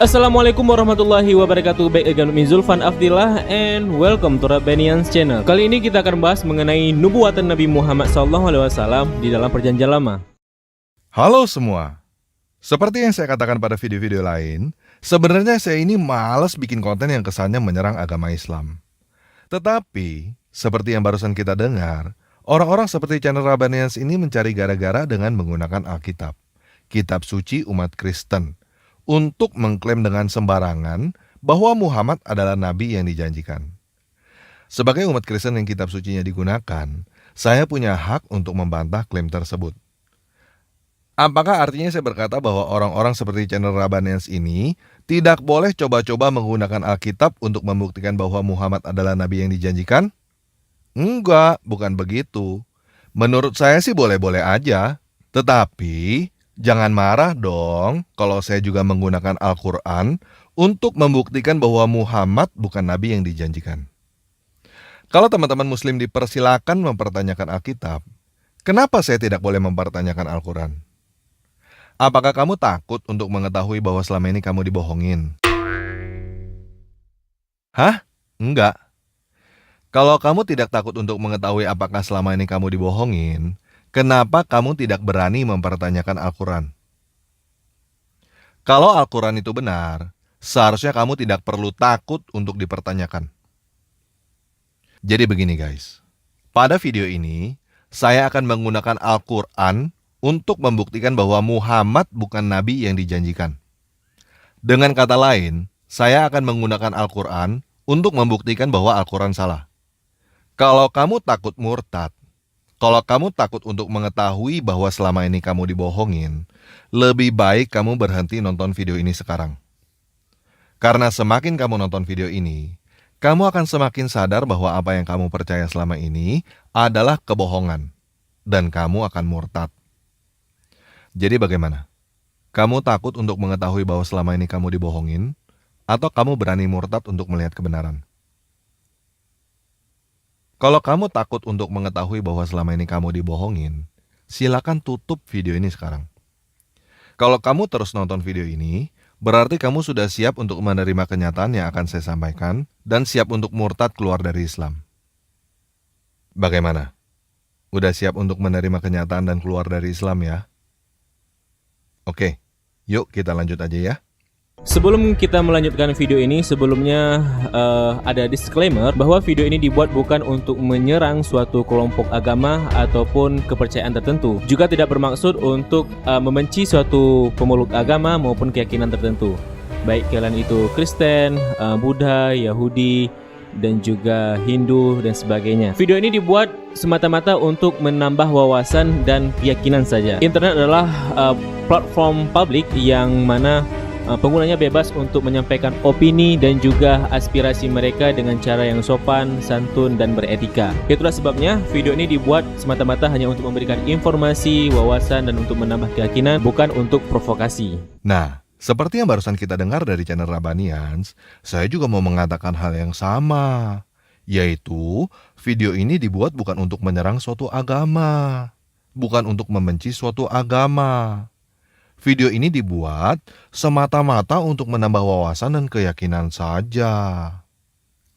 Assalamualaikum warahmatullahi wabarakatuh. Baik again, Zulfan Afdillah and welcome to Rabbanians channel. Kali ini kita akan bahas mengenai nubuatan Nabi Muhammad SAW di dalam perjanjian lama. Halo semua. Seperti yang saya katakan pada video-video lain, sebenarnya saya ini malas bikin konten yang kesannya menyerang agama Islam. Tetapi, seperti yang barusan kita dengar, orang-orang seperti channel Rabbanians ini mencari gara-gara dengan menggunakan Alkitab, kitab suci umat Kristen, untuk mengklaim dengan sembarangan bahwa Muhammad adalah nabi yang dijanjikan. Sebagai umat Kristen yang kitab sucinya digunakan, saya punya hak untuk membantah klaim tersebut. Apakah artinya saya berkata bahwa orang-orang seperti channel Rabbanians ini tidak boleh coba-coba menggunakan Alkitab untuk membuktikan bahwa Muhammad adalah nabi yang dijanjikan? Enggak, bukan begitu. Menurut saya sih boleh-boleh aja. Tetapi jangan marah dong kalau saya juga menggunakan Al-Quran untuk membuktikan bahwa Muhammad bukan nabi yang dijanjikan. Kalau teman-teman muslim dipersilakan mempertanyakan Alkitab, kenapa saya tidak boleh mempertanyakan Al-Quran? Apakah kamu takut untuk mengetahui bahwa selama ini kamu dibohongin? Hah? Enggak. Kalau kamu tidak takut untuk mengetahui apakah selama ini kamu dibohongin, kenapa kamu tidak berani mempertanyakan Al-Quran? Kalau Al-Quran itu benar, seharusnya kamu tidak perlu takut untuk dipertanyakan. Jadi begini guys, pada video ini, saya akan menggunakan Al-Quran untuk membuktikan bahwa Muhammad bukan nabi yang dijanjikan. Dengan kata lain, saya akan menggunakan Al-Quran untuk membuktikan bahwa Al-Quran salah. Kalau kamu takut murtad, kalau kamu takut untuk mengetahui bahwa selama ini kamu dibohongin, lebih baik kamu berhenti nonton video ini sekarang. Karena semakin kamu nonton video ini, kamu akan semakin sadar bahwa apa yang kamu percaya selama ini adalah kebohongan, dan kamu akan murtad. Jadi bagaimana? Kamu takut untuk mengetahui bahwa selama ini kamu dibohongin, atau kamu berani murtad untuk melihat kebenaran? Kalau kamu takut untuk mengetahui bahwa selama ini kamu dibohongin, silakan tutup video ini sekarang. Kalau kamu terus nonton video ini, berarti kamu sudah siap untuk menerima kenyataan yang akan saya sampaikan dan siap untuk murtad keluar dari Islam. Bagaimana? Udah siap untuk menerima kenyataan dan keluar dari Islam ya? Oke, yuk kita lanjut aja ya. Sebelum kita melanjutkan video ini, sebelumnya ada disclaimer bahwa video ini dibuat bukan untuk menyerang suatu kelompok agama ataupun kepercayaan tertentu. Juga tidak bermaksud untuk membenci suatu pemeluk agama maupun keyakinan tertentu. Baik kalian itu Kristen, Buddha, Yahudi, dan juga Hindu dan sebagainya. Video ini dibuat semata-mata untuk menambah wawasan dan keyakinan saja. Internet adalah platform publik yang mana penggunanya bebas untuk menyampaikan opini dan juga aspirasi mereka dengan cara yang sopan, santun, dan beretika. Itulah sebabnya video ini dibuat semata-mata hanya untuk memberikan informasi, wawasan, dan untuk menambah keyakinan, bukan untuk provokasi. Nah, seperti yang barusan kita dengar dari channel Rabbanians, saya juga mau mengatakan hal yang sama, yaitu video ini dibuat bukan untuk menyerang suatu agama, bukan untuk membenci suatu agama. Video ini dibuat semata-mata untuk menambah wawasan dan keyakinan saja.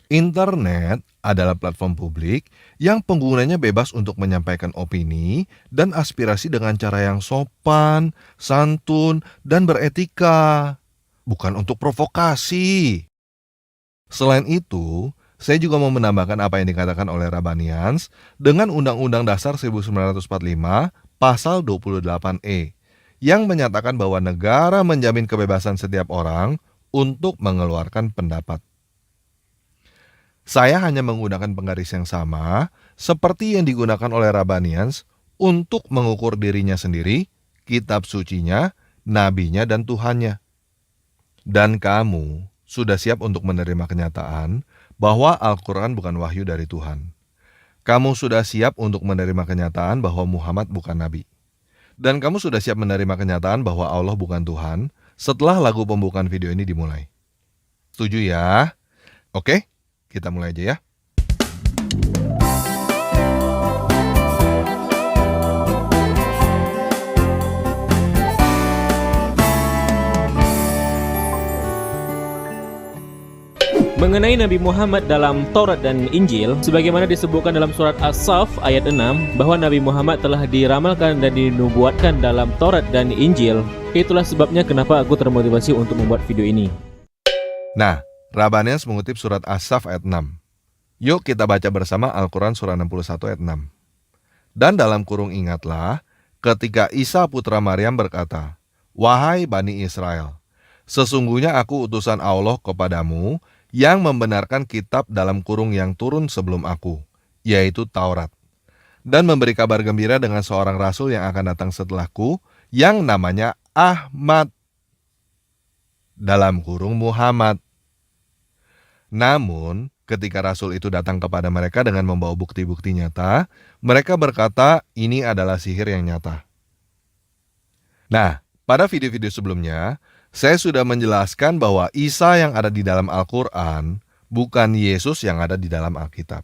Internet adalah platform publik yang penggunanya bebas untuk menyampaikan opini dan aspirasi dengan cara yang sopan, santun, dan beretika, bukan untuk provokasi. Selain itu, saya juga mau menambahkan apa yang dikatakan oleh Rabbanians dengan Undang-Undang Dasar 1945 Pasal 28E. Yang menyatakan bahwa negara menjamin kebebasan setiap orang untuk mengeluarkan pendapat. Saya hanya menggunakan penggaris yang sama seperti yang digunakan oleh Rabbanians untuk mengukur dirinya sendiri, kitab sucinya, nabinya, dan Tuhannya. Dan kamu sudah siap untuk menerima kenyataan bahwa Al-Quran bukan wahyu dari Tuhan. Kamu sudah siap untuk menerima kenyataan bahwa Muhammad bukan nabi. Dan kamu sudah siap menerima kenyataan bahwa Allah bukan Tuhan setelah lagu pembukaan video ini dimulai. Setuju ya? Oke, kita mulai aja ya. Mengenai Nabi Muhammad dalam Taurat dan Injil, sebagaimana disebutkan dalam surat As-Saff ayat 6, bahwa Nabi Muhammad telah diramalkan dan dinubuatkan dalam Taurat dan Injil. Itulah sebabnya kenapa aku termotivasi untuk membuat video ini. Nah, Rabbanes mengutip surat As-Saff ayat 6. Yuk kita baca bersama Al-Quran surah 61 ayat 6. Dan dalam kurung ingatlah, ketika Isa putra Maryam berkata, "Wahai Bani Israel, sesungguhnya aku utusan Allah kepadamu yang membenarkan kitab dalam kurung yang turun sebelum aku, yaitu Taurat, dan memberi kabar gembira dengan seorang rasul yang akan datang setelahku, yang namanya Ahmad," dalam kurung Muhammad. Namun, ketika rasul itu datang kepada mereka dengan membawa bukti-bukti nyata, mereka berkata ini adalah sihir yang nyata. Nah, pada video-video sebelumnya, saya sudah menjelaskan bahwa Isa yang ada di dalam Al-Quran bukan Yesus yang ada di dalam Alkitab.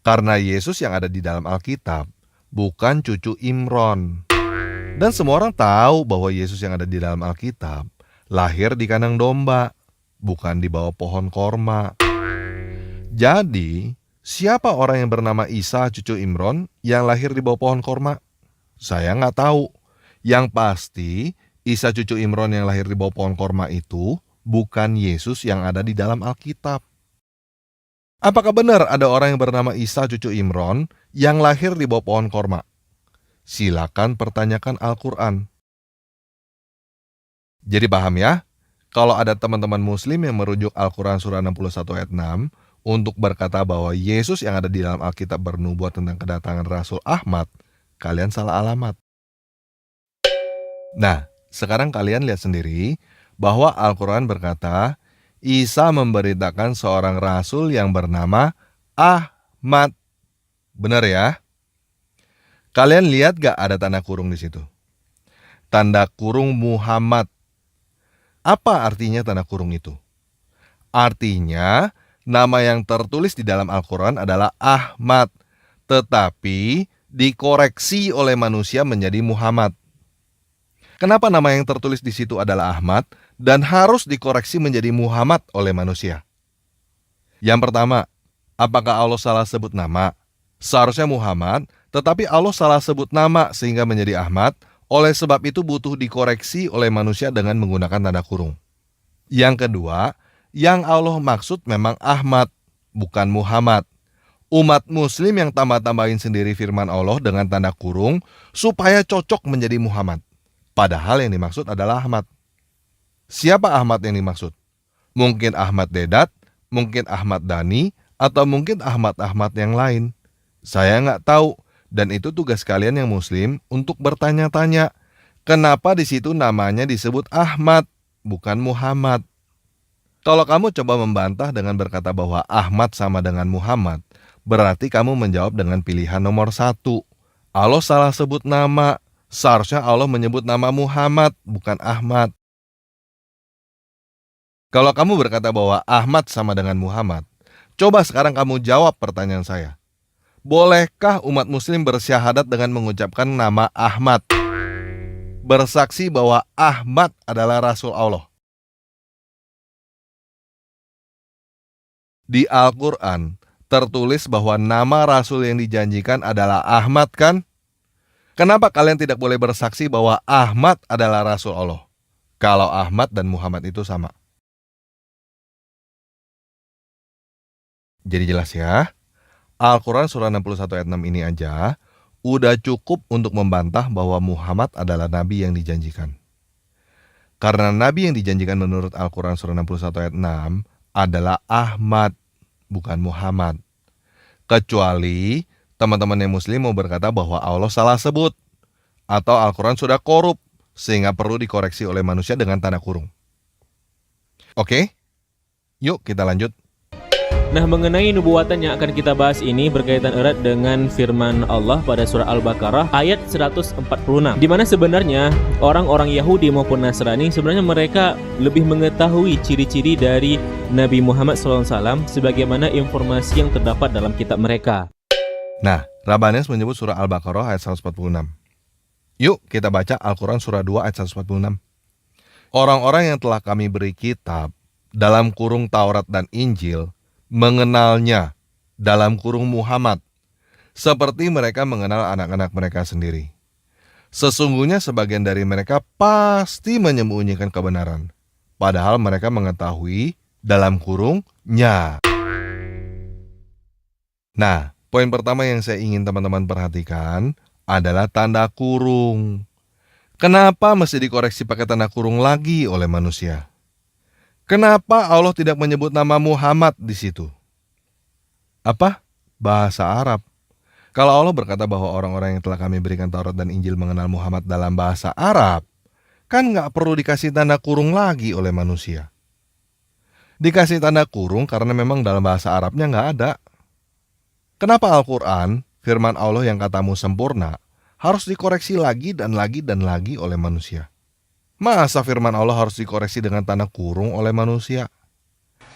Karena Yesus yang ada di dalam Alkitab bukan cucu Imron. Dan semua orang tahu bahwa Yesus yang ada di dalam Alkitab lahir di kandang domba, bukan di bawah pohon korma. Jadi, siapa orang yang bernama Isa cucu Imron yang lahir di bawah pohon korma? Saya nggak tahu. Yang pasti, Isa cucu Imron yang lahir di bawah pohon korma itu bukan Yesus yang ada di dalam Alkitab. Apakah benar ada orang yang bernama Isa cucu Imron yang lahir di bawah pohon korma? Silakan pertanyakan Al-Quran. Jadi paham ya? Kalau ada teman-teman muslim yang merujuk Al-Quran surah 61 ayat 6 untuk berkata bahwa Yesus yang ada di dalam Alkitab bernubuat tentang kedatangan Rasul Ahmad, kalian salah alamat. Nah, sekarang kalian lihat sendiri bahwa Al-Quran berkata, Isa memberitakan seorang rasul yang bernama Ahmad. Benar ya? Kalian lihat gak ada tanda kurung di situ? Tanda kurung Muhammad. Apa artinya tanda kurung itu? Artinya, nama yang tertulis di dalam Al-Quran adalah Ahmad, tetapi dikoreksi oleh manusia menjadi Muhammad. Kenapa nama yang tertulis di situ adalah Ahmad dan harus dikoreksi menjadi Muhammad oleh manusia? Yang pertama, apakah Allah salah sebut nama? Seharusnya Muhammad, tetapi Allah salah sebut nama sehingga menjadi Ahmad. Oleh sebab itu butuh dikoreksi oleh manusia dengan menggunakan tanda kurung. Yang kedua, yang Allah maksud memang Ahmad, bukan Muhammad. Umat muslim yang tambah-tambahin sendiri firman Allah dengan tanda kurung supaya cocok menjadi Muhammad. Padahal yang dimaksud adalah Ahmad. Siapa Ahmad yang dimaksud? Mungkin Ahmad Dedat, mungkin Ahmad Dhani, atau mungkin Ahmad-Ahmad yang lain. Saya nggak tahu, dan itu tugas kalian yang muslim untuk bertanya-tanya. Kenapa di situ namanya disebut Ahmad, bukan Muhammad? Kalau kamu coba membantah dengan berkata bahwa Ahmad sama dengan Muhammad, berarti kamu menjawab dengan pilihan nomor 1. Allah salah sebut nama. Seharusnya Allah menyebut nama Muhammad, bukan Ahmad. Kalau kamu berkata bahwa Ahmad sama dengan Muhammad, coba sekarang kamu jawab pertanyaan saya. Bolehkah umat muslim bersyahadat dengan mengucapkan nama Ahmad? Bersaksi bahwa Ahmad adalah Rasul Allah. Di Al-Quran tertulis bahwa nama Rasul yang dijanjikan adalah Ahmad kan? Kenapa kalian tidak boleh bersaksi bahwa Ahmad adalah Rasul Allah? Kalau Ahmad dan Muhammad itu sama. Jadi jelas ya, Al-Quran surah 61 ayat 6 ini aja udah cukup untuk membantah bahwa Muhammad adalah Nabi yang dijanjikan. Karena Nabi yang dijanjikan menurut Al-Quran surah 61 ayat 6 adalah Ahmad, bukan Muhammad. Kecuali teman-teman yang muslim mau berkata bahwa Allah salah sebut atau Al-Quran sudah korup sehingga perlu dikoreksi oleh manusia dengan tanda kurung. Oke? Yuk kita lanjut. Nah, mengenai nubuatan yang akan kita bahas ini berkaitan erat dengan firman Allah pada surah Al-Baqarah ayat 146, di mana sebenarnya orang-orang Yahudi maupun Nasrani sebenarnya mereka lebih mengetahui ciri-ciri dari Nabi Muhammad SAW sebagaimana informasi yang terdapat dalam kitab mereka. Nah, Rabbanes menyebut surah Al-Baqarah ayat 146. Yuk kita baca Al-Quran surah 2 ayat 146. Orang-orang yang telah kami beri kitab dalam kurung Taurat dan Injil, mengenalnya dalam kurung Muhammad, seperti mereka mengenal anak-anak mereka sendiri. Sesungguhnya sebagian dari mereka pasti menyembunyikan kebenaran, padahal mereka mengetahui dalam kurungnya. Nah, poin pertama yang saya ingin teman-teman perhatikan adalah tanda kurung. Kenapa mesti dikoreksi pakai tanda kurung lagi oleh manusia? Kenapa Allah tidak menyebut nama Muhammad di situ? Apa? Bahasa Arab. Kalau Allah berkata bahwa orang-orang yang telah kami berikan Taurat dan Injil mengenal Muhammad dalam bahasa Arab, kan nggak perlu dikasih tanda kurung lagi oleh manusia. Dikasih tanda kurung karena memang dalam bahasa Arabnya nggak ada. Kenapa Al-Quran, firman Allah yang katamu sempurna, harus dikoreksi lagi dan lagi dan lagi oleh manusia? Masa firman Allah harus dikoreksi dengan tanda kurung oleh manusia?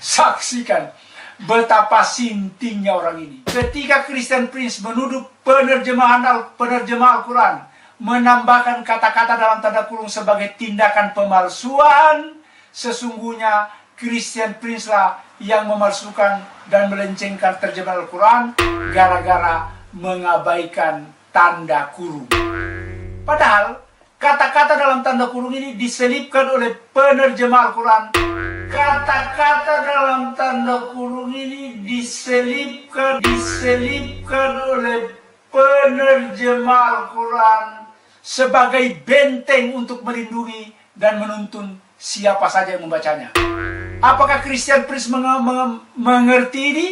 Saksikan betapa sintingnya orang ini. Ketika Christian Prince menuduh penerjemah Al-Quran menambahkan kata-kata dalam tanda kurung sebagai tindakan pemalsuan, sesungguhnya Christian Prince lah yang memalsukan dan melencengkan terjemahan Al-Quran gara-gara mengabaikan tanda kurung. Padahal kata-kata dalam tanda kurung ini diselipkan oleh penerjemah Al-Quran. Kata-kata dalam tanda kurung ini diselipkan oleh penerjemah Al-Quran sebagai benteng untuk melindungi dan menuntun siapa saja yang membacanya. Apakah Christian Prince mengerti ini?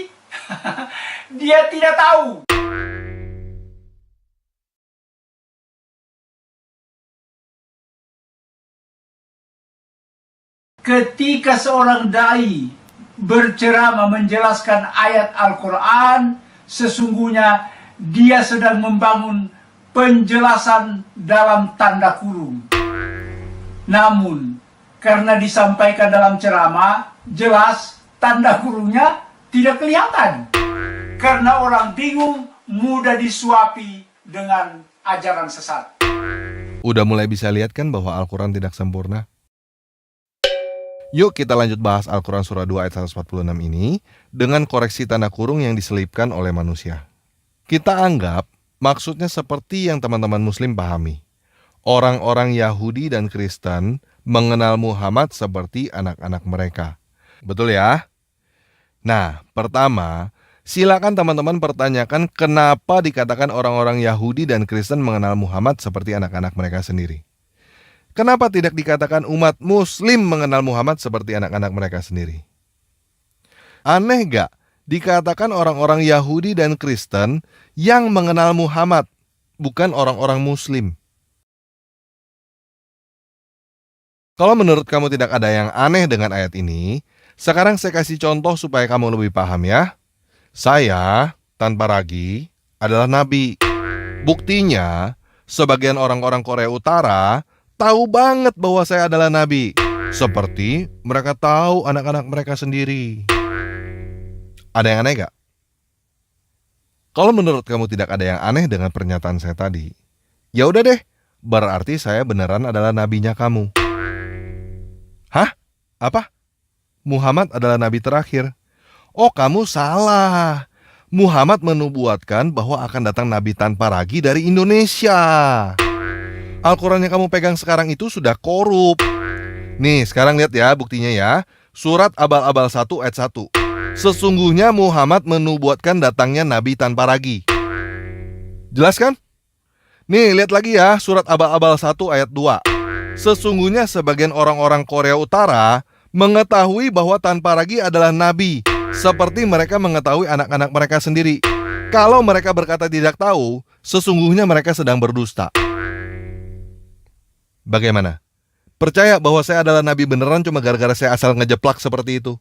Dia tidak tahu. Ketika seorang dai berceramah menjelaskan ayat Al-Quran, sesungguhnya dia sedang membangun penjelasan dalam tanda kurung. Namun, karena disampaikan dalam ceramah, jelas tanda kurungnya tidak kelihatan. Karena orang bingung, mudah disuapi dengan ajaran sesat. Udah mulai bisa lihat kan bahwa Al-Quran tidak sempurna? Yuk kita lanjut bahas Al-Quran surah 2 ayat 146 ini dengan koreksi tanda kurung yang diselipkan oleh manusia. Kita anggap maksudnya seperti yang teman-teman muslim pahami. Orang-orang Yahudi dan Kristen mengenal Muhammad seperti anak-anak mereka. Betul ya? Nah, pertama, silakan teman-teman pertanyakan kenapa dikatakan orang-orang Yahudi dan Kristen mengenal Muhammad seperti anak-anak mereka sendiri. Kenapa tidak dikatakan umat muslim mengenal Muhammad seperti anak-anak mereka sendiri? Aneh gak dikatakan orang-orang Yahudi dan Kristen yang mengenal Muhammad, bukan orang-orang muslim? Kalau menurut kamu tidak ada yang aneh dengan ayat ini, sekarang saya kasih contoh supaya kamu lebih paham ya. Saya, tanpa ragu, adalah nabi. Buktinya, sebagian orang-orang Korea Utara tahu banget bahwa saya adalah nabi. Seperti mereka tahu anak-anak mereka sendiri. Ada yang aneh gak? Kalau menurut kamu tidak ada yang aneh dengan pernyataan saya tadi, ya udah deh, berarti saya beneran adalah nabinya kamu. Hah? Apa? Muhammad adalah nabi terakhir. Oh, kamu salah. Muhammad menubuatkan bahwa akan datang nabi tanpa ragi dari Indonesia. Al-Quran yang kamu pegang sekarang itu sudah korup. Nih, sekarang lihat ya buktinya ya. Surat Abal-Abal 1 ayat 1. Sesungguhnya Muhammad menubuatkan datangnya nabi tanpa ragi. Jelas kan? Nih, lihat lagi ya, surat Abal-Abal 1 ayat 2. Sesungguhnya sebagian orang-orang Korea Utara mengetahui bahwa tanpa ragi adalah nabi, seperti mereka mengetahui anak-anak mereka sendiri. Kalau mereka berkata tidak tahu, sesungguhnya mereka sedang berdusta. Bagaimana? Percaya bahwa saya adalah nabi beneran cuma gara-gara saya asal ngejeplak seperti itu?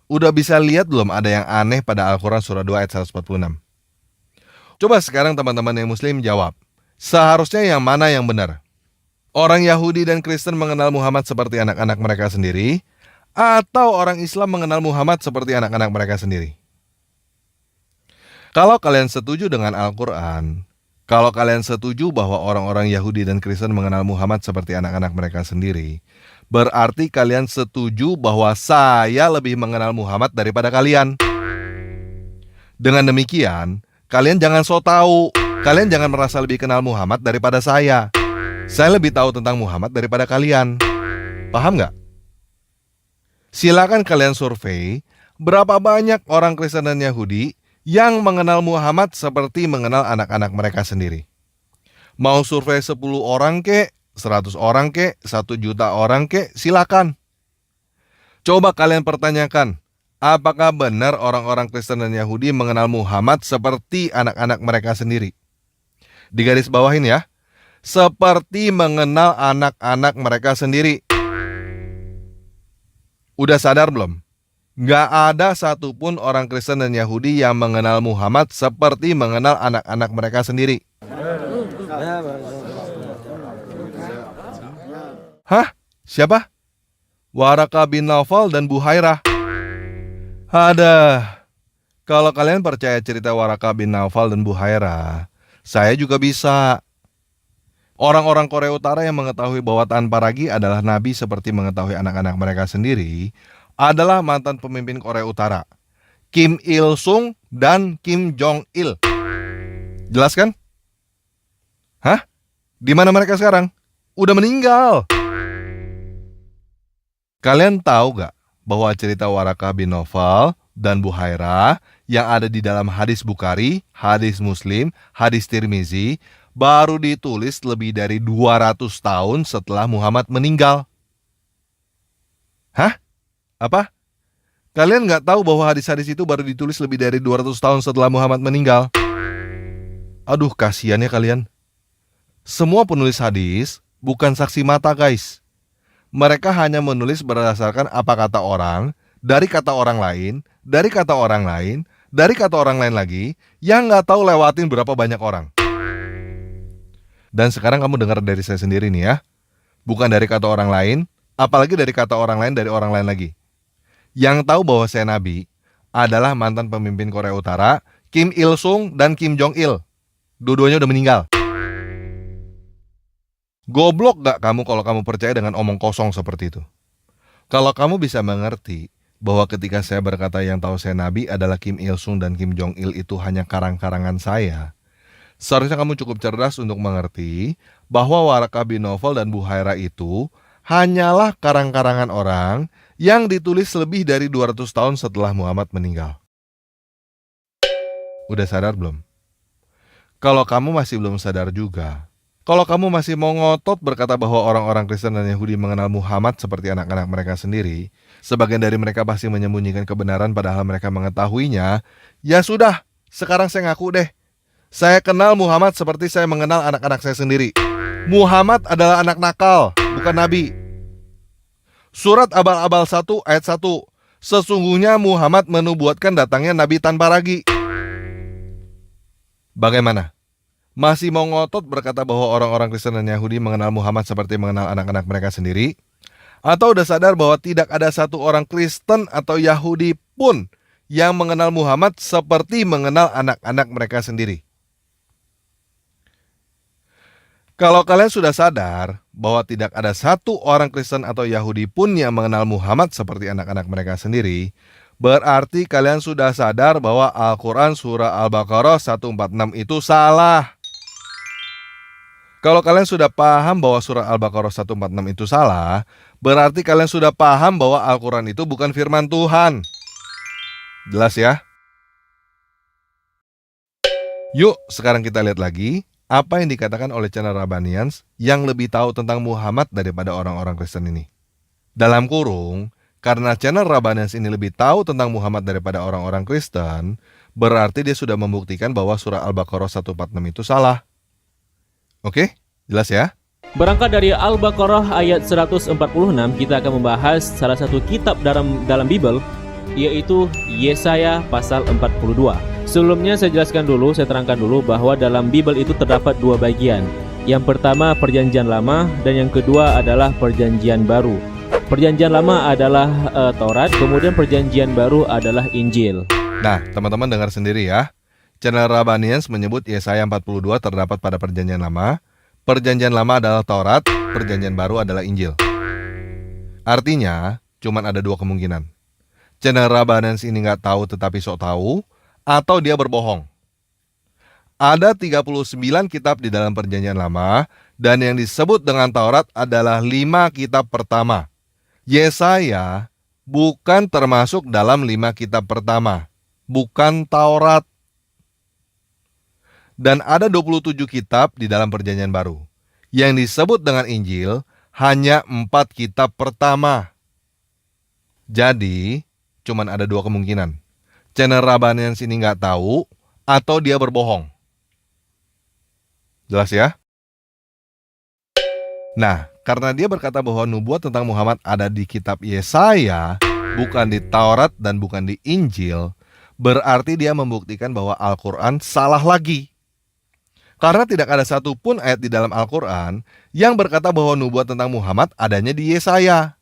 Udah bisa lihat belum ada yang aneh pada Al-Quran surah 2 ayat 146? Coba sekarang teman-teman yang muslim jawab. Seharusnya yang mana yang benar? Orang Yahudi dan Kristen mengenal Muhammad seperti anak-anak mereka sendiri, atau orang Islam mengenal Muhammad seperti anak-anak mereka sendiri? Kalau kalian setuju dengan Al-Quran, kalau kalian setuju bahwa orang-orang Yahudi dan Kristen mengenal Muhammad seperti anak-anak mereka sendiri, Berarti kalian setuju bahwa saya lebih mengenal Muhammad daripada kalian. Dengan demikian, kalian jangan sok tahu. Kalian jangan merasa lebih kenal Muhammad daripada saya. Saya lebih tahu tentang Muhammad daripada kalian. Paham nggak? Silakan kalian survei berapa banyak orang Kristen dan Yahudi yang mengenal Muhammad seperti mengenal anak-anak mereka sendiri. Mau survei 10 orang kek, 100 orang kek, 1 juta orang kek, silakan. Coba kalian pertanyakan, apakah benar orang-orang Kristen dan Yahudi mengenal Muhammad seperti anak-anak mereka sendiri? Di garis bawahin ya, seperti mengenal anak-anak mereka sendiri. Udah sadar belum? Nggak ada satupun orang Kristen dan Yahudi yang mengenal Muhammad seperti mengenal anak-anak mereka sendiri. Hah? Siapa? Waraka bin Naufal dan Buhairah. Kalau kalian percaya cerita Waraka bin Naufal dan Buhairah, saya juga bisa. Orang-orang Korea Utara yang mengetahui bahwa Tan Paragi adalah nabi seperti mengetahui anak-anak mereka sendiri adalah mantan pemimpin Korea Utara, Kim Il Sung dan Kim Jong Il. Jelas kan? Hah? Di mana mereka sekarang? Udah meninggal. Kalian tahu gak bahwa cerita Waraka bin Naufal dan Buhairah yang ada di dalam hadis Bukhari, hadis Muslim, hadis Tirmizi baru ditulis lebih dari 200 tahun setelah Muhammad meninggal? Hah? Apa? Kalian gak tahu bahwa hadis-hadis itu baru ditulis lebih dari 200 tahun setelah Muhammad meninggal? Aduh, kasihan ya kalian. Semua penulis hadis bukan saksi mata, guys. Mereka hanya menulis berdasarkan apa kata orang, dari kata orang lain, dari kata orang lain, dari kata orang lain lagi, yang gak tahu lewatin berapa banyak orang. Dan sekarang kamu dengar dari saya sendiri nih ya. Bukan dari kata orang lain, apalagi dari kata orang lain dari orang lain lagi. Yang tahu bahwa saya nabi adalah mantan pemimpin Korea Utara, Kim Il Sung dan Kim Jong Il. Dua-duanya udah meninggal. Goblok gak kamu kalau kamu percaya dengan omong kosong seperti itu? Kalau kamu bisa mengerti bahwa ketika saya berkata yang tahu saya nabi adalah Kim Il Sung dan Kim Jong Il itu hanya karang-karangan saya, seharusnya kamu cukup cerdas untuk mengerti bahwa Waraka bin Naufal dan Buhairah itu hanyalah karang-karangan orang yang ditulis lebih dari 200 tahun setelah Muhammad meninggal. Udah sadar belum? Kalau kamu masih belum sadar juga, kalau kamu masih mau ngotot berkata bahwa orang-orang Kristen dan Yahudi mengenal Muhammad seperti anak-anak mereka sendiri, sebagian dari mereka pasti menyembunyikan kebenaran padahal mereka mengetahuinya, ya sudah, sekarang saya ngaku deh. Saya kenal Muhammad seperti saya mengenal anak-anak saya sendiri. Muhammad adalah anak nakal, bukan nabi. Surat Abal-Abal 1 ayat 1. Sesungguhnya Muhammad menubuatkan datangnya Nabi Tan Paragi. Bagaimana? Masih mau ngotot berkata bahwa orang-orang Kristen dan Yahudi mengenal Muhammad seperti mengenal anak-anak mereka sendiri? Atau udah sadar bahwa tidak ada satu orang Kristen atau Yahudi pun yang mengenal Muhammad seperti mengenal anak-anak mereka sendiri? Kalau kalian sudah sadar bahwa tidak ada satu orang Kristen atau Yahudi pun yang mengenal Muhammad seperti anak-anak mereka sendiri, berarti kalian sudah sadar bahwa Al-Quran surah Al-Baqarah 146 itu salah. Kalau kalian sudah paham bahwa surah Al-Baqarah 146 itu salah, berarti kalian sudah paham bahwa Al-Quran itu bukan firman Tuhan. Jelas ya? Yuk, sekarang kita lihat lagi apa yang dikatakan oleh channel Rabbanians yang lebih tahu tentang Muhammad daripada orang-orang Kristen ini. Dalam kurung, karena channel Rabbanians ini lebih tahu tentang Muhammad daripada orang-orang Kristen, berarti dia sudah membuktikan bahwa surah Al-Baqarah 146 itu salah. Oke, jelas ya? Berangkat dari Al-Baqarah ayat 146, kita akan membahas salah satu kitab dalam Bible, yaitu Yesaya pasal 42. Sebelumnya saya terangkan dulu bahwa dalam Bible itu terdapat dua bagian. Yang pertama Perjanjian Lama dan yang kedua adalah Perjanjian Baru. Perjanjian Lama adalah Taurat, kemudian Perjanjian Baru adalah Injil. Nah, teman-teman dengar sendiri ya. Channel Rabbanians menyebut Yesaya 42 terdapat pada Perjanjian Lama. Perjanjian Lama adalah Taurat, Perjanjian Baru adalah Injil. Artinya, cuman ada dua kemungkinan. Channel Rabbanans ini nggak tahu tetapi sok tahu, atau dia berbohong. Ada 39 kitab di dalam Perjanjian Lama, dan yang disebut dengan Taurat adalah 5 kitab pertama. Yesaya bukan termasuk dalam 5 kitab pertama, bukan Taurat. Dan ada 27 kitab di dalam Perjanjian Baru. Yang disebut dengan Injil hanya 4 kitab pertama. Jadi, cuman ada dua kemungkinan. Channel Rabbanans ini nggak tahu, atau dia berbohong. Jelas ya? Nah, karena dia berkata bahwa nubuat tentang Muhammad ada di kitab Yesaya, bukan di Taurat dan bukan di Injil, berarti dia membuktikan bahwa Al-Quran salah lagi. Karena tidak ada satupun ayat di dalam Al-Quran yang berkata bahwa nubuat tentang Muhammad adanya di Yesaya.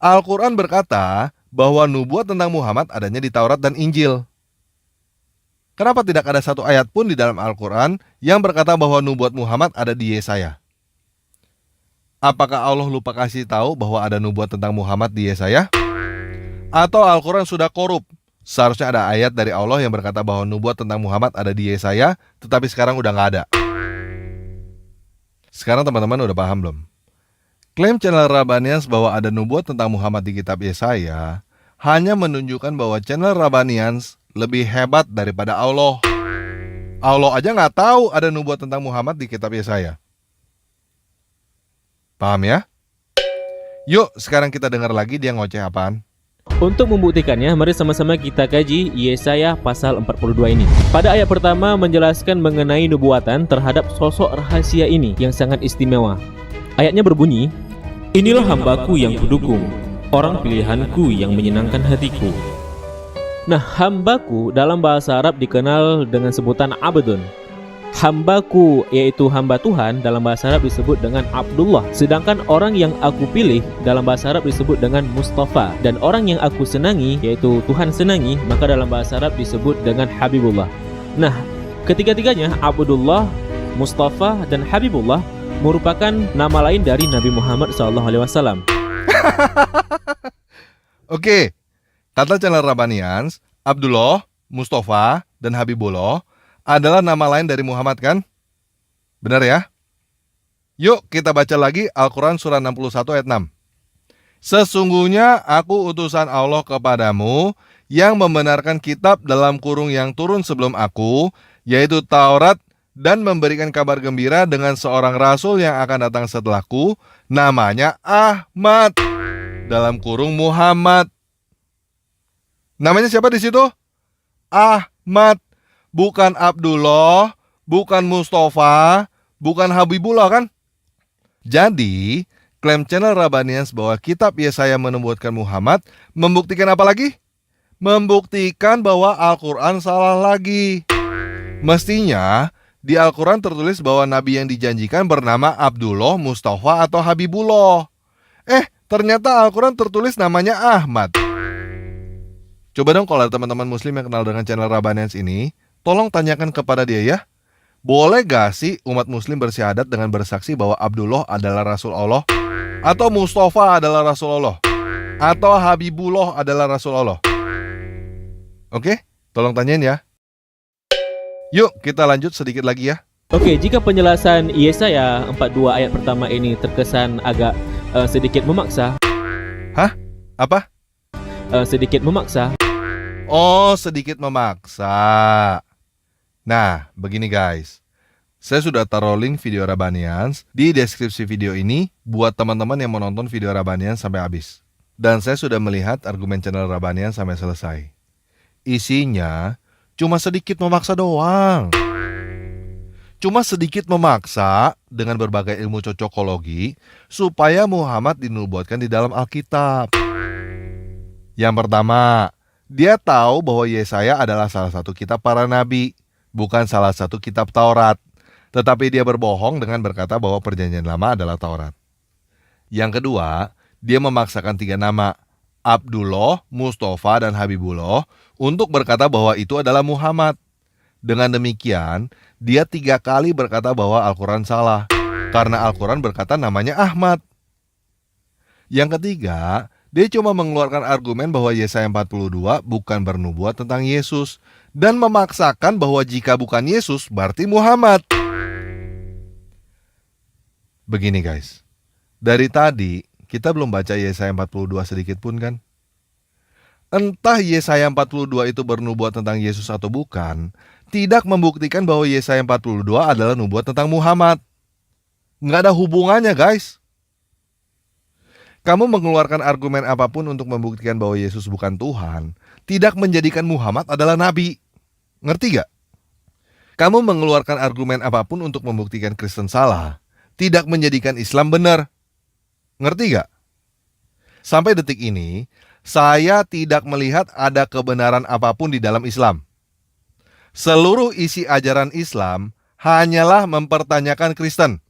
Al-Quran berkata bahwa nubuat tentang Muhammad adanya di Taurat dan Injil. Kenapa tidak ada satu ayat pun di dalam Al-Quran yang berkata bahwa nubuat Muhammad ada di Yesaya? Apakah Allah lupa kasih tahu bahwa ada nubuat tentang Muhammad di Yesaya? Atau Al-Quran sudah korup? Seharusnya ada ayat dari Allah yang berkata bahwa nubuat tentang Muhammad ada di Yesaya, tetapi sekarang udah nggak ada. Sekarang teman-teman udah paham belum? Klaim channel Rabbanans bahwa ada nubuat tentang Muhammad di kitab Yesaya hanya menunjukkan bahwa channel Rabbanans lebih hebat daripada Allah. Allah aja nggak tahu ada nubuat tentang Muhammad di kitab Yesaya. Paham ya? Yuk sekarang kita dengar lagi dia ngoceh apaan. Untuk membuktikannya, mari sama-sama kita kaji Yesaya pasal 42 ini. Pada ayat pertama menjelaskan mengenai nubuatan terhadap sosok rahasia ini yang sangat istimewa. Ayatnya berbunyi, "Inilah hambaku yang kudukung, orang pilihanku yang menyenangkan hatiku." Nah, hambaku dalam bahasa Arab dikenal dengan sebutan abdun. Hambaku yaitu hamba Tuhan dalam bahasa Arab disebut dengan Abdullah. Sedangkan orang yang aku pilih dalam bahasa Arab disebut dengan Mustafa. Dan orang yang aku senangi yaitu Tuhan senangi, maka dalam bahasa Arab disebut dengan Habibullah. Nah, ketiga-tiganya Abdullah, Mustafa, dan Habibullah merupakan nama lain dari Nabi Muhammad SAW. Oke, kata channel Rabbanans, Abdullah, Mustafa, dan Habibullah adalah nama lain dari Muhammad kan? Benar ya? Yuk kita baca lagi Al-Quran surah 61 ayat 6. "Sesungguhnya aku utusan Allah kepadamu yang membenarkan kitab dalam kurung yang turun sebelum aku, yaitu Taurat, dan memberikan kabar gembira dengan seorang rasul yang akan datang setelahku, namanya Ahmad, dalam kurung Muhammad." Namanya siapa di situ? Ahmad. Bukan Abdullah, bukan Mustafa, bukan Habibullah kan? Jadi, klaim channel Rabbanans bahwa kitab Yesaya menubuatkan Muhammad membuktikan apa lagi? Membuktikan bahwa Al-Quran salah lagi. Mestinya, di Al-Quran tertulis bahwa Nabi yang dijanjikan bernama Abdullah, Mustafa, atau Habibullah. Ternyata Al-Quran tertulis namanya Ahmad. Coba dong kalau ada teman-teman muslim yang kenal dengan channel Rabbanans ini, tolong tanyakan kepada dia ya. Boleh gak sih umat muslim bersyahadat dengan bersaksi bahwa Abdullah adalah Rasul Allah? Atau Mustafa adalah Rasul Allah? Atau Habibullah adalah Rasul Allah? Oke, tolong tanyain ya. Yuk kita lanjut sedikit lagi ya. Oke, jika penjelasan Yesaya 42 ayat pertama ini terkesan agak sedikit memaksa. Hah? Apa? Sedikit memaksa. Oh, sedikit memaksa. Nah, begini guys. Saya sudah taruh link video Rabbanans di deskripsi video ini buat teman-teman yang mau nonton video Rabbanans sampai habis. Dan saya sudah melihat argumen channel Rabbanans sampai selesai. Isinya cuma sedikit memaksa doang. Cuma sedikit memaksa dengan berbagai ilmu cocokologi supaya Muhammad dinubuatkan di dalam Alkitab. Yang pertama, dia tahu bahwa Yesaya adalah salah satu kitab para nabi, bukan salah satu kitab Taurat. Tetapi dia berbohong dengan berkata bahwa Perjanjian Lama adalah Taurat. Yang kedua, dia memaksakan 3 nama, Abdullah, Mustafa, dan Habibullah, untuk berkata bahwa itu adalah Muhammad. Dengan demikian, dia 3 kali berkata bahwa Al-Quran salah, karena Al-Quran berkata namanya Ahmad. Yang ketiga, dia cuma mengeluarkan argumen bahwa Yesaya 42 bukan bernubuat tentang Yesus dan memaksakan bahwa jika bukan Yesus berarti Muhammad. Begini guys, dari tadi kita belum baca Yesaya 42 sedikit pun kan? Entah Yesaya 42 itu bernubuat tentang Yesus atau bukan, tidak membuktikan bahwa Yesaya 42 adalah nubuat tentang Muhammad. Nggak ada hubungannya guys. Kamu mengeluarkan argumen apapun untuk membuktikan bahwa Yesus bukan Tuhan, tidak menjadikan Muhammad adalah Nabi. Ngerti gak? Kamu mengeluarkan argumen apapun untuk membuktikan Kristen salah, tidak menjadikan Islam benar. Ngerti gak? Sampai detik ini, saya tidak melihat ada kebenaran apapun di dalam Islam. Seluruh isi ajaran Islam hanyalah mempertanyakan Kristen.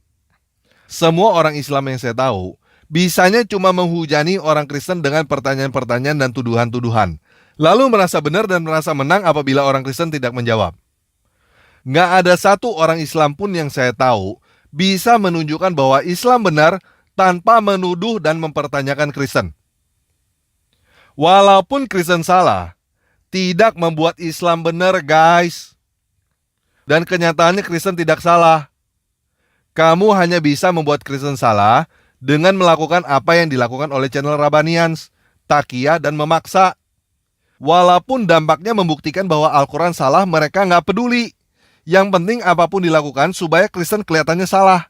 Semua orang Islam yang saya tahu, bisanya cuma menghujani orang Kristen dengan pertanyaan-pertanyaan dan tuduhan-tuduhan. Lalu merasa benar dan merasa menang apabila orang Kristen tidak menjawab. Nggak ada satu orang Islam pun yang saya tahu bisa menunjukkan bahwa Islam benar tanpa menuduh dan mempertanyakan Kristen. Walaupun Kristen salah, tidak membuat Islam benar guys. Dan kenyataannya Kristen tidak salah. Kamu hanya bisa membuat Kristen salah dengan melakukan apa yang dilakukan oleh channel Rabanians, Taqiyah dan memaksa. Walaupun dampaknya membuktikan bahwa Al-Quran salah, mereka nggak peduli. Yang penting apapun dilakukan supaya Kristen kelihatannya salah.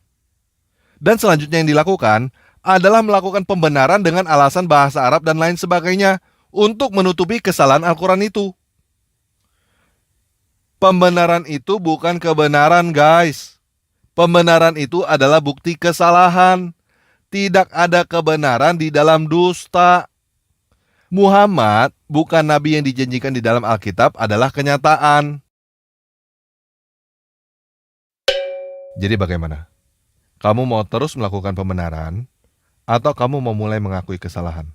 Dan selanjutnya yang dilakukan adalah melakukan pembenaran dengan alasan bahasa Arab dan lain sebagainya untuk menutupi kesalahan Al-Quran itu. Pembenaran itu bukan kebenaran guys. Pembenaran itu adalah bukti kesalahan. Tidak ada kebenaran di dalam dusta. Muhammad bukan nabi yang dijanjikan di dalam Alkitab, adalah kenyataan. Jadi bagaimana? Kamu mau terus melakukan pembenaran atau kamu mau mulai mengakui kesalahan?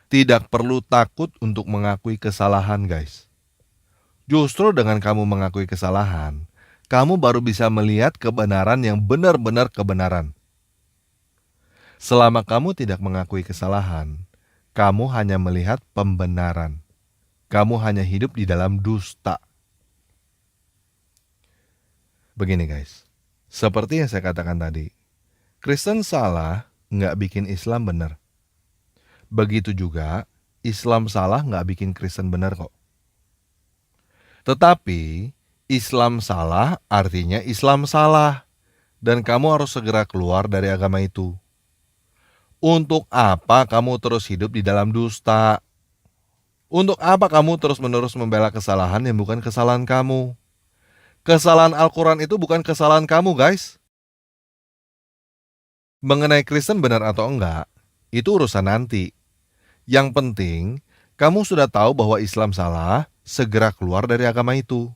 Tidak perlu takut untuk mengakui kesalahan guys. Justru dengan kamu mengakui kesalahan, kamu baru bisa melihat kebenaran yang benar-benar kebenaran. Selama kamu tidak mengakui kesalahan, kamu hanya melihat pembenaran. Kamu hanya hidup di dalam dusta. Begini guys, seperti yang saya katakan tadi, Kristen salah nggak bikin Islam benar. Begitu juga, Islam salah nggak bikin Kristen benar kok. Tetapi, Islam salah artinya Islam salah. Dan kamu harus segera keluar dari agama itu. Untuk apa kamu terus hidup di dalam dusta? Untuk apa kamu terus-menerus membela kesalahan yang bukan kesalahan kamu? Kesalahan Al-Quran itu bukan kesalahan kamu guys. Mengenai Kristen benar atau enggak, itu urusan nanti. Yang penting, kamu sudah tahu bahwa Islam salah, segera keluar dari agama itu.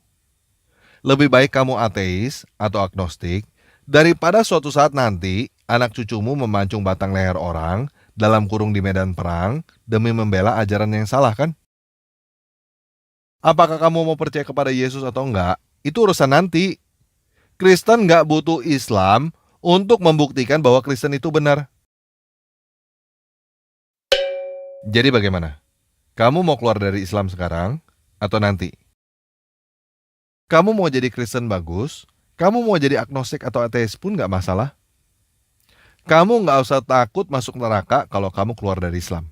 Lebih baik kamu ateis atau agnostik, daripada suatu saat nanti anak cucumu memancung batang leher orang dalam kurung di medan perang demi membela ajaran yang salah kan? Apakah kamu mau percaya kepada Yesus atau enggak? Itu urusan nanti. Kristen nggak butuh Islam untuk membuktikan bahwa Kristen itu benar. Jadi bagaimana? Kamu mau keluar dari Islam sekarang atau nanti? Kamu mau jadi Kristen bagus, kamu mau jadi agnostik atau ateis pun nggak masalah. Kamu nggak usah takut masuk neraka kalau kamu keluar dari Islam.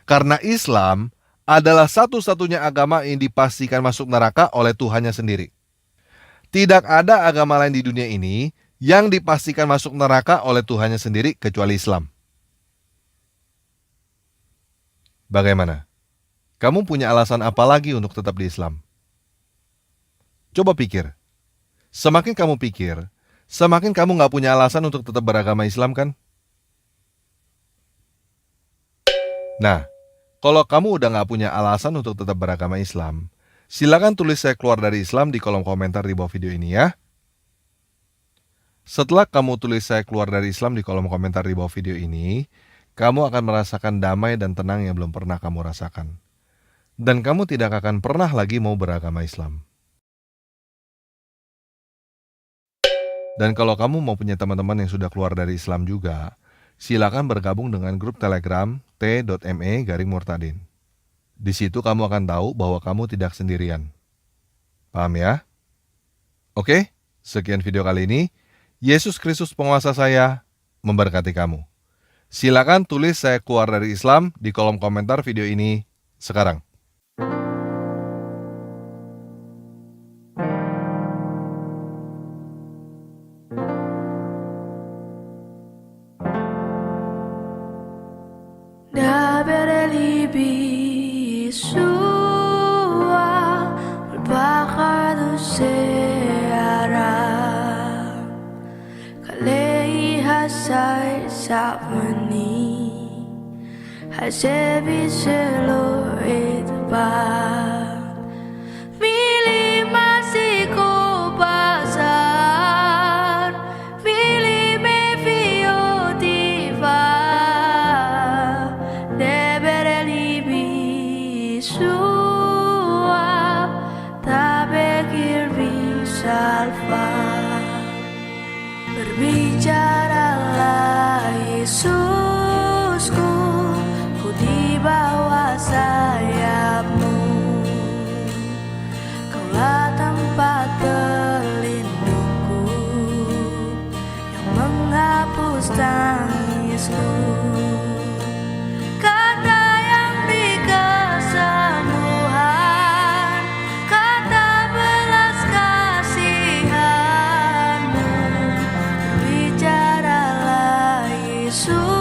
Karena Islam adalah satu-satunya agama yang dipastikan masuk neraka oleh Tuhannya sendiri. Tidak ada agama lain di dunia ini yang dipastikan masuk neraka oleh Tuhannya sendiri kecuali Islam. Bagaimana? Kamu punya alasan apa lagi untuk tetap di Islam? Coba pikir. Semakin kamu pikir, semakin kamu nggak punya alasan untuk tetap beragama Islam kan? Nah, kalau kamu udah nggak punya alasan untuk tetap beragama Islam, silakan tulis saya keluar dari Islam di kolom komentar di bawah video ini ya. Setelah kamu tulis saya keluar dari Islam di kolom komentar di bawah video ini, kamu akan merasakan damai dan tenang yang belum pernah kamu rasakan. Dan kamu tidak akan pernah lagi mau beragama Islam. Dan kalau kamu mau punya teman-teman yang sudah keluar dari Islam juga, silakan bergabung dengan grup Telegram t.me/murtadin. Di situ kamu akan tahu bahwa kamu tidak sendirian. Paham ya? Oke, sekian video kali ini. Yesus Kristus penguasa saya memberkati kamu. Silakan tulis saya keluar dari Islam di kolom komentar video ini sekarang. Hasebi selo etbab Mili masih ko pasar Mili me fio diva Debere libi sua Tabekir bisalfa Berbicaralah Yesusku di bawah sayapmu, Kaulah tempat berlindungku yang menghapus tangisku. Kata yang di kesembuhan, kata belas kasihanmu, berbicaralah Yesus.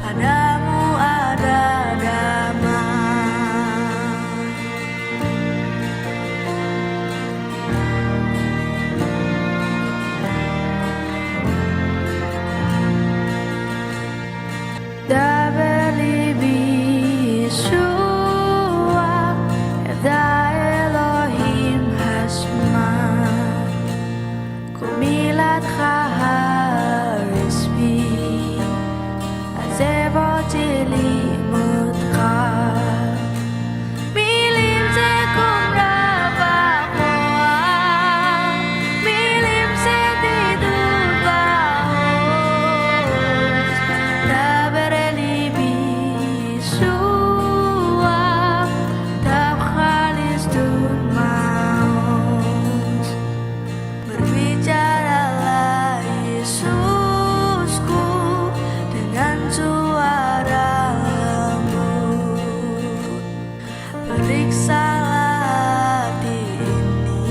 Padamu ada damai. Dabeli bisua Evda Elohim hasma Kumilat harisbi Zevotili mutka Milim sekum rabakoa Milim setidur baos Dabereli bisua Tab khalis dun maus Berbicaralah Yesusku dengan suara lembut, periksalah hati ini,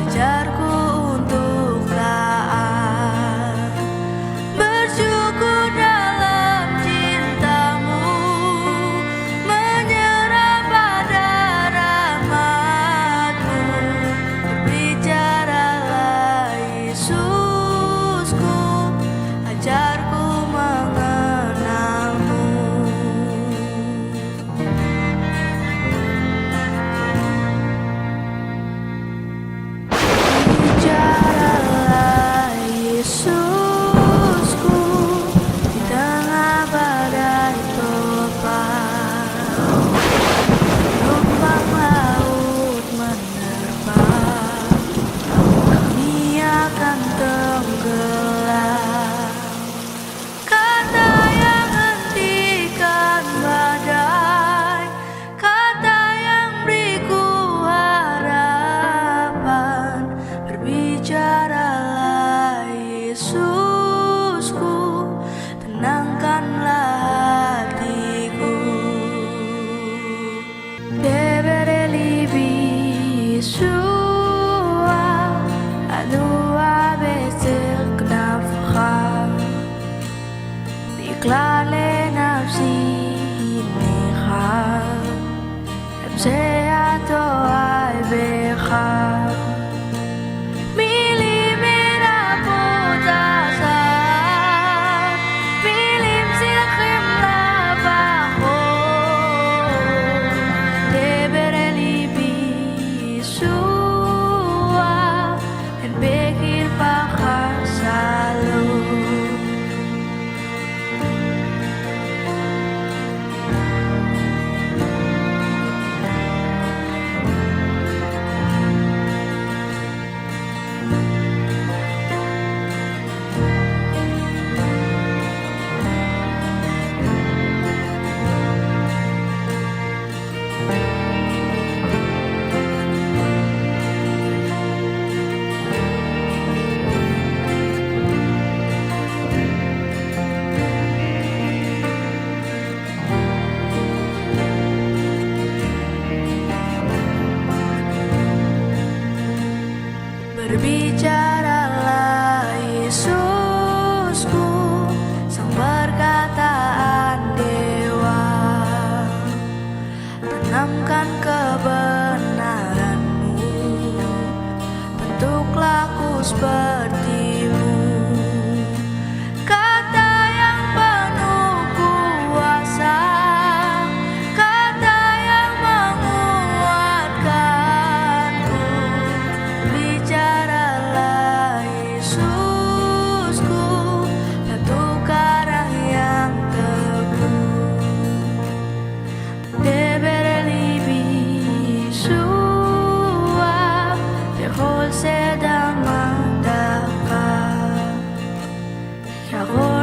ajarku untuk taat, bersyukur dalam cintamu, menyerah pada rahmatmu, berbicaralah Yesusku, ajarku mengenalmu. Bicaralah Yesusku di tengah badai topan, gelombang laut menerpa, kami akan tenggelam. Kata yang hentikan badai, kata yang beriku harapan, berbicaralah Yesusku, tenangkanlah hatiku. Debereli bisua Adua besek nafkah Biklale nafsi necha Ebseato ay becha Milim eraputasar Milim silchim labako Debereli bisua En bekir pakasalo שרון